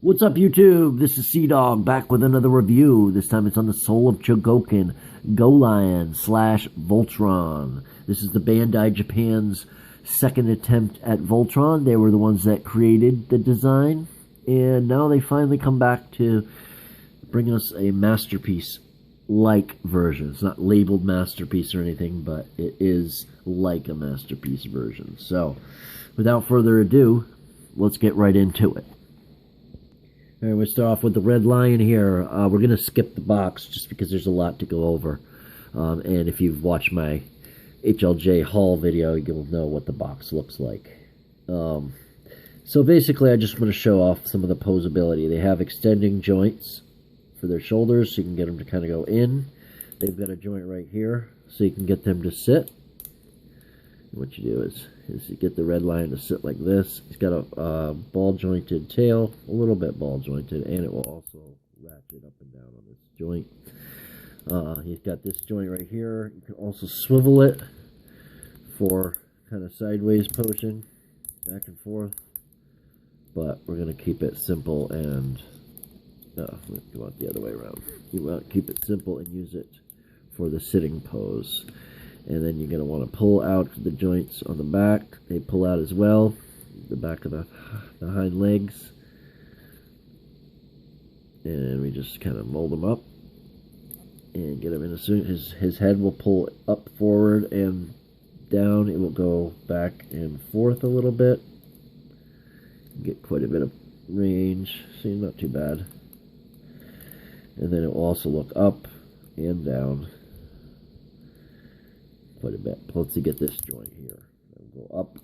What's up, YouTube? This is Sea-Dog back with another review. This time it's on the soul of Chogokin Golion slash Voltron. This is the Bandai Japan's second attempt at Voltron. They were the ones that created the design, and now they finally come back to bring us a masterpiece-like version. It's not labeled masterpiece or anything, but it is like a masterpiece version. So, without further ado, let's get right into it. Alright, we'll start off with the red lion here. We're going to skip the box just because there's a lot to go over. And if you've watched my HLJ haul video, you'll know what the box looks like. So basically, I just want to show off some of the posability. They have extending joints for their shoulders, so you can get them to kind of go in. They've got a joint right here, so you can get them to sit. What you do is you get the red lion to sit like this. He's got a ball-jointed tail, a little bit ball-jointed, and it will also ratchet up and down on this joint. He's got this joint right here. You can also swivel it for kind of sideways potion, back and forth. But we're going to keep it simple and... No, you want the other way around. You want to keep it simple and use it for the sitting pose. And then you're going to want to pull out the joints on the back. They pull out as well. The back of the hind legs. And we just kind of mold them up. And get him in his head will pull up, forward, and down. It will go back and forth a little bit. Get quite a bit of range. See, not too bad. And then it will also look up and down quite a bit. Let's get this joint here. It'll go up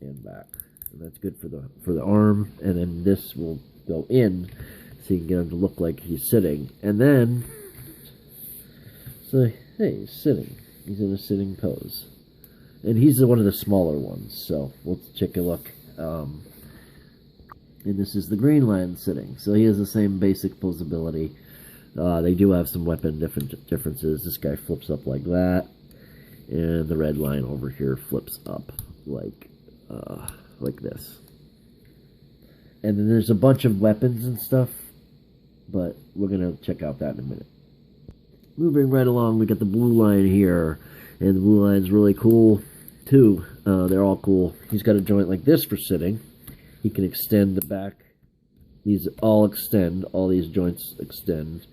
and back, and that's good for the arm. And then this will go in, so you can get him to look like he's sitting. And then, so hey, he's sitting. He's in a sitting pose, and he's one of the smaller ones. So let's take a look. And this is the green lion sitting. So he has the same basic posability. They do have some weapon differences. This guy flips up like that. And the red line over here flips up like this. And then there's a bunch of weapons and stuff, but we're going to check out that in a minute. Moving right along, we got the blue line here. And the blue line's really cool, too. They're all cool. He's got a joint like this for sitting. He can extend the back. These all extend. All these joints extend.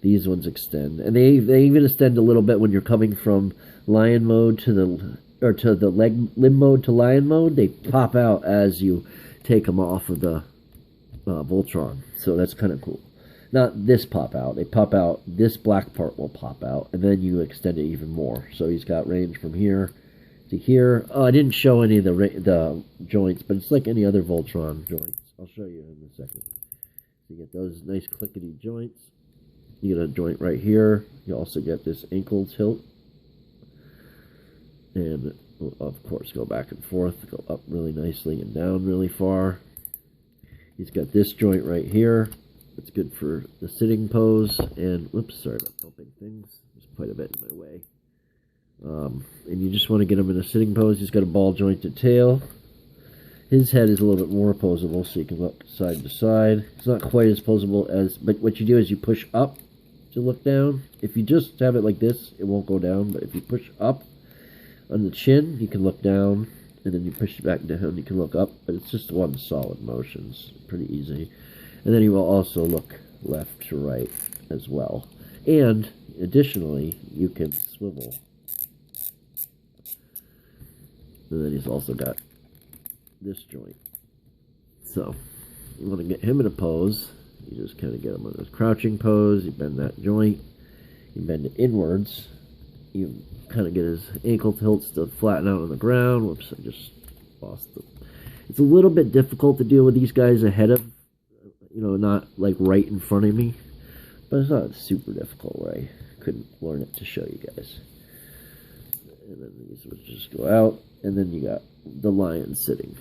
These ones extend, and they even extend a little bit when you're coming from lion mode to the limb mode to lion mode. They pop out as you take them off of the Voltron, so that's kind of cool. Not this pop out; they pop out. This black part will pop out, and then you extend it even more. So he's got range from here to here. Oh, I didn't show any of the joints, but it's like any other Voltron joints. I'll show you in a second. So you get those nice clickety joints. You get a joint right here. You also get this ankle tilt. And, of course, go back and forth. Go up really nicely and down really far. He's got this joint right here. It's good for the sitting pose. And, whoops, sorry about bumping things. There's quite a bit in my way. And you just want to get him in a sitting pose. He's got a ball-jointed tail. His head is a little bit more posable, so you can look side to side. It's not quite as posable as... But what you do is you push up to look down. If you just have it like this, it won't go down. But if you push up on the chin, you can look down. And then you push it back down, you can look up. But it's just one solid motion. It's pretty easy. And then you will also look left to right as well. And, additionally, you can swivel. And then he's also got this joint. So, you want to get him in a pose. You just kind of get him on this crouching pose. You bend that joint. You bend it inwards. You kind of get his ankle tilts to flatten out on the ground. Whoops, I just lost them. It's a little bit difficult to deal with these guys ahead of, not like right in front of me. But it's not super difficult where I couldn't learn it to show you guys. And then these would just go out. And then you got the lion sitting.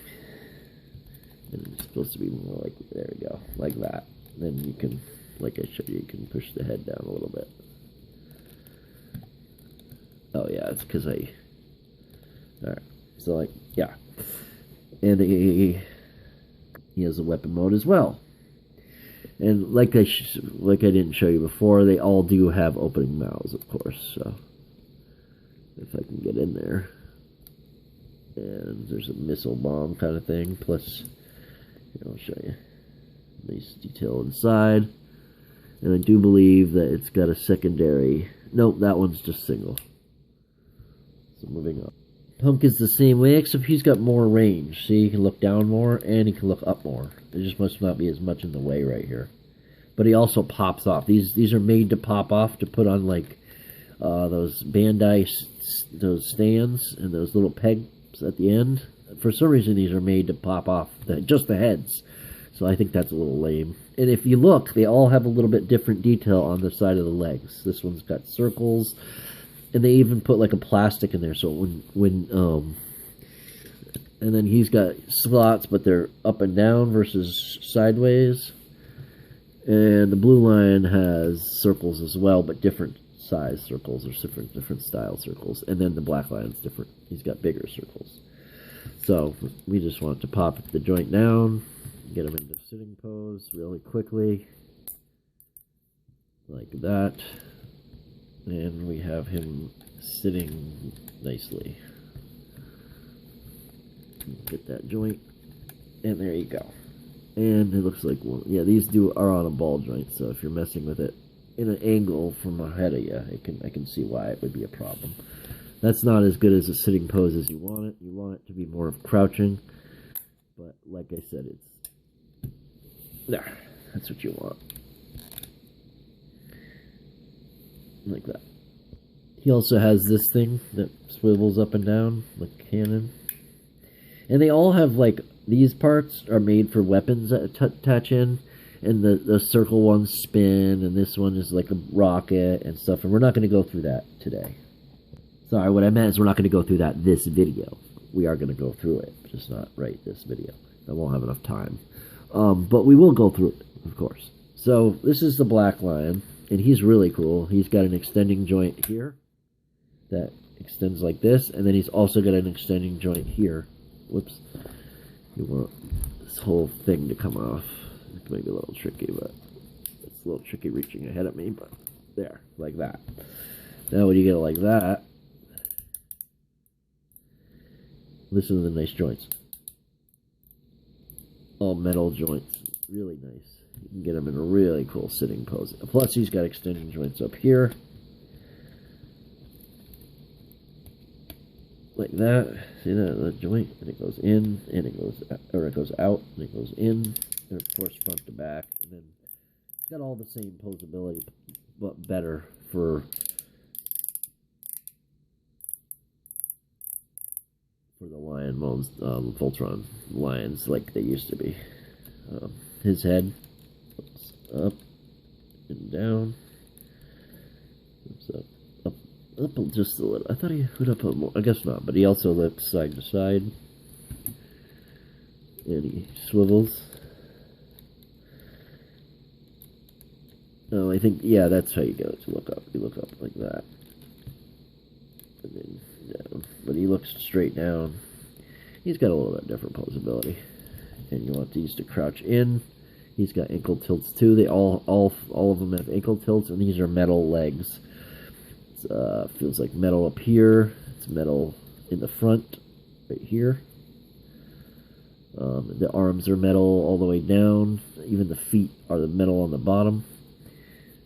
And it's supposed to be more like, there we go, like that. Then you can, like I showed you can push the head down a little bit. Oh yeah, it's because alright, so like, yeah. And he has a weapon mode as well. And like I didn't show you before, they all do have opening mouths, of course. So if I can get in there, and there's a missile bomb kind of thing. Plus, here, I'll show you. Nice detail inside. And I do believe that it's got a secondary. Nope, that one's just single. So moving on. Hunk is the same way, except he's got more range. See, he can look down more, and he can look up more. There just must not be as much in the way right here. But he also pops off. These are made to pop off, to put on, like, those Bandai, those stands, and those little pegs at the end. For some reason, these are made to pop off, just the heads. So I think that's a little lame. And if you look, they all have a little bit different detail on the side of the legs. This one's got circles, and they even put like a plastic in there. So and then he's got slots, but they're up and down versus sideways. And the blue line has circles as well, but different size circles or different style circles. And then the black line's different. He's got bigger circles. So we just want to pop the joint down, get him into sitting pose really quickly, like that, and we have him sitting nicely. Get that joint, and there you go. And it looks like, well, yeah, these are on a ball joint, so if you're messing with it in an angle from ahead of you, I can see why it would be a problem. That's not as good as a sitting pose as you want it. You want it to be more of crouching, but like I said, it's there. That's what you want. Like that. He also has this thing that swivels up and down, like a cannon. And they all have, like, these parts are made for weapons that attach in. And the circle ones spin, and this one is like a rocket and stuff. And we're not going to go through that today. Sorry, what I meant is we're not going to go through that this video. We are going to go through it, just not right this video. I won't have enough time. But we will go through it, of course. So this is the black lion, and he's really cool. He's got an extending joint here that extends like this, and then he's also got an extending joint here. Whoops. You want this whole thing to come off. It may be a little tricky, but it's a little tricky reaching ahead of me, but there, like that. Now when you get it like that, listen to the nice joints. All metal joints. Really nice. You can get him in a really cool sitting pose. Plus, he's got extending joints up here. Like that. See that joint? And it goes in, and it goes out, or it goes out, and it goes in. And of course, front to back. And then it's got all the same posability, but better for the lion modes, Voltron lions like they used to be. His head up and down. Oops, up just a little. I thought he would up more. I guess not, but he also looks side to side. And he swivels. Oh, I think, yeah, that's how you go to look up. You look up like that. And then down. But he looks straight down. He's got a little bit different posability. And you want these to crouch in. He's got ankle tilts too. They all of them have ankle tilts, and these are metal legs. It feels like metal up here. It's metal in the front, right here. The arms are metal all the way down. Even the feet are the metal on the bottom.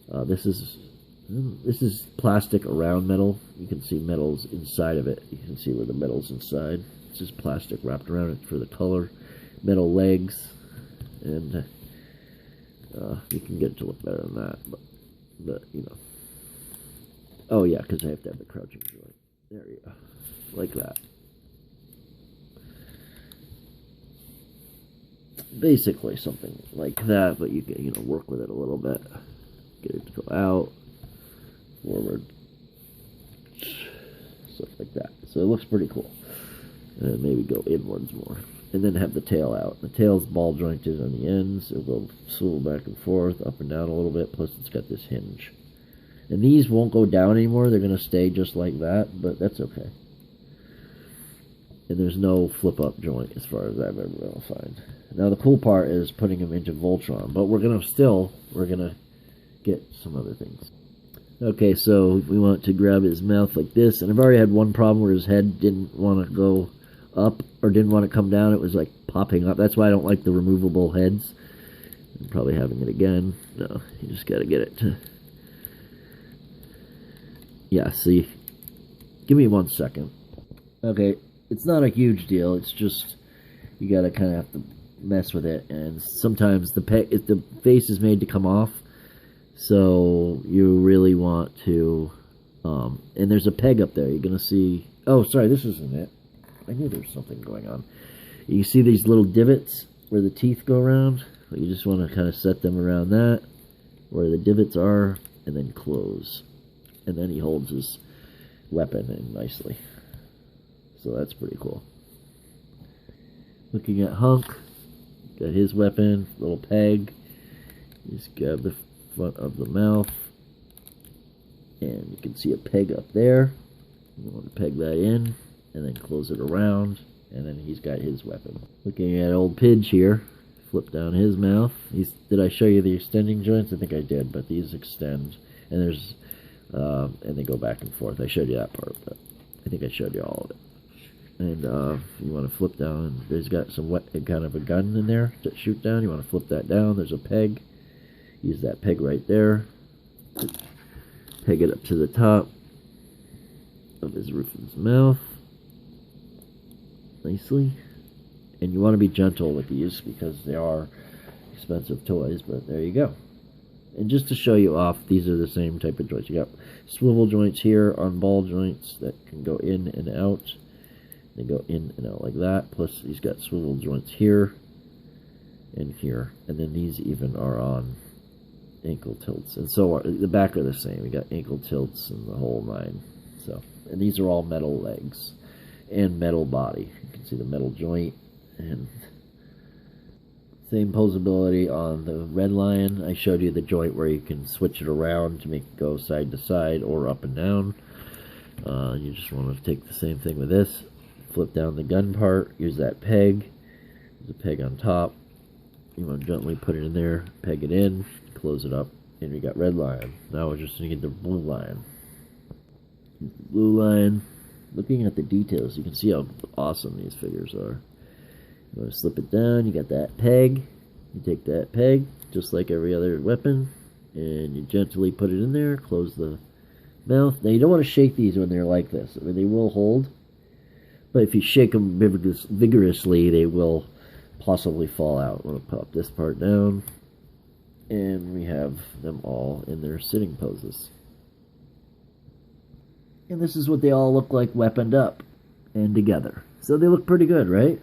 This is plastic around metal. You can see metals inside of it. You can see where the metal's inside. This is plastic wrapped around it for the color. Metal legs, and you can get it to look better than that, but you know. Oh yeah, because I have to have the crouching joint. There you go, like that. Basically something like that, but you can work with it a little bit. Get it to go out, forward, stuff like that. So it looks pretty cool. And maybe go inwards more. And then have the tail out. The tail's ball jointed on the ends. It'll go swivel back and forth, up and down a little bit. Plus it's got this hinge. And these won't go down anymore. They're going to stay just like that, but that's okay. And there's no flip-up joint as far as I've ever been able to find. Now the cool part is putting him into Voltron, but we're gonna get some other things. Okay, so we want to grab his mouth like this, and I've already had one problem where his head didn't want to go up or didn't want to come down. It was like popping up. That's why I don't like the removable heads. I'm probably having it again. No, you just gotta get it to... Yeah, see? Give me 1 second. Okay, it's not a huge deal. It's just you gotta kind of have to mess with it, and sometimes the face is made to come off, so you really want to... and there's a peg up there. You're gonna see... Oh, sorry, this isn't it. I knew there was something going on. You see these little divots where the teeth go around? You just want to kind of set them around that, where the divots are, and then close. And then he holds his weapon in nicely. So that's pretty cool. Looking at Hunk, got his weapon, little peg. Just grab the front of the mouth, and you can see a peg up there. You want to peg that in, and then close it around, and then he's got his weapon. Looking at old Pidge here, flip down his mouth. Did I show you the extending joints? I think I did, but these extend, and there's and they go back and forth. I showed you that part, but I think I showed you all of it. And you want to flip down. There's got some kind of a gun in there to shoot down. You want to flip that down. There's a peg. Use that peg right there. Peg it up to the top of his roof of his mouth. Nicely. And you want to be gentle with these because they are expensive toys, but there you go. And just to show you off, these are the same type of joints. You got swivel joints here on ball joints that can go in and out. They go in and out like that. Plus, he's got swivel joints here and here. And then these even are on ankle tilts. And so the back are the same. We got ankle tilts and the whole nine. So, and these are all metal legs and metal body. You can see the metal joint and same posability on the Red Lion. I showed you the joint where you can switch it around to make it go side to side or up and down. You just want to take the same thing with this. Flip down the gun part. Use that peg. There's a peg on top. You want to gently put it in there. Peg it in. Close it up. And we got Red Lion. Now we're just going to get the Blue Lion. Blue Lion. Looking at the details, you can see how awesome these figures are. You want to slip it down, you got that peg. You take that peg, just like every other weapon, and you gently put it in there, close the mouth. Now you don't want to shake these when they're like this. I mean, they will hold, but if you shake them vigorously, they will possibly fall out. I'm going to pop this part down, and we have them all in their sitting poses. And this is what they all look like weaponed up and together. So they look pretty good, right?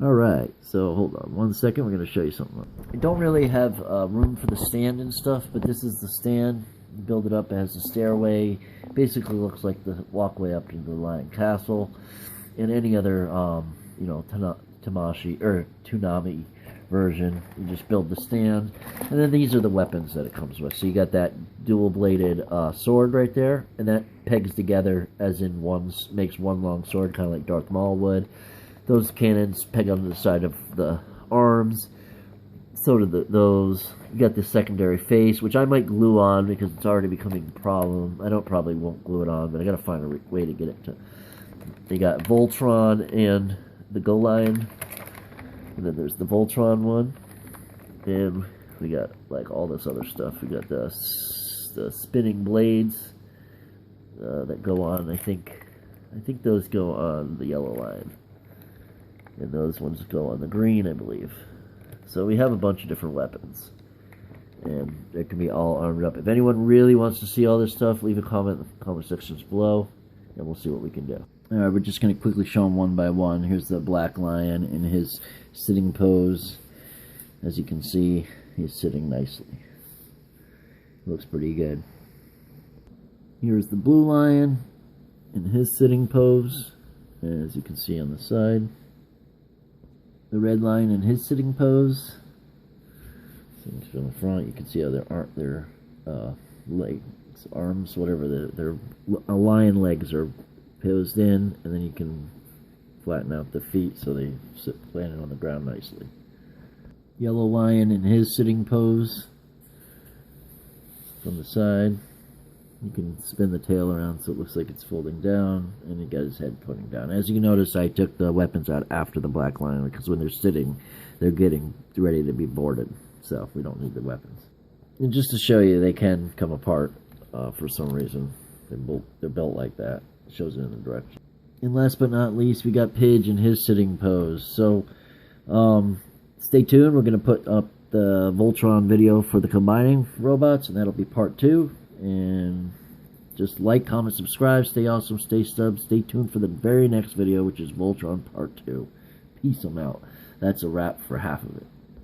Alright, so hold on 1 second, we're going to show you something. I don't really have room for the stand and stuff, but this is the stand. You build it up, it has a stairway. Basically looks like the walkway up to the Lion Castle. And any other, you know, Tamashii, or Toonami version, you just build the stand. And then these are the weapons that it comes with. So you got that dual-bladed sword right there, and that pegs together as in makes one long sword, kind of like Darth Maul would. Those cannons peg onto the side of the arms. So do those. You got the secondary face, which I might glue on because it's already becoming a problem. I probably won't glue it on, but I gotta find a way to get it to. They got Voltron and the Golion. And then there's the Voltron one. And we got like all this other stuff. We got the spinning blades that go on. I think those go on the yellow line. And those ones go on the green, I believe. So we have a bunch of different weapons. And they can be all armed up. If anyone really wants to see all this stuff, leave a comment in the comment sections below. And we'll see what we can do. Alright, we're just going to quickly show them one by one. Here's the Black Lion in his sitting pose. As you can see, he's sitting nicely. Looks pretty good. Here's the Blue Lion in his sitting pose. As you can see on the side. The Red Lion in his sitting pose. Things from the front, you can see how their legs, arms, whatever, their lion legs are posed in, and then you can flatten out the feet so they sit planted on the ground nicely. Yellow lion in his sitting pose from the side. You can spin the tail around so it looks like it's folding down, and he got his head pointing down. As you notice, I took the weapons out after the black lion because when they're sitting, they're getting ready to be boarded, so we don't need the weapons. And just to show you, they can come apart for some reason. They're built like that. It shows it in the direction. And last but not least, we got Pidge in his sitting pose. So stay tuned. We're going to put up the Voltron video for the combining robots, and that'll be part 2. And just like, comment, subscribe, stay awesome, stay stubbed, stay tuned for the very next video, which is Voltron part 2. Peace 'em out. That's a wrap for half of it.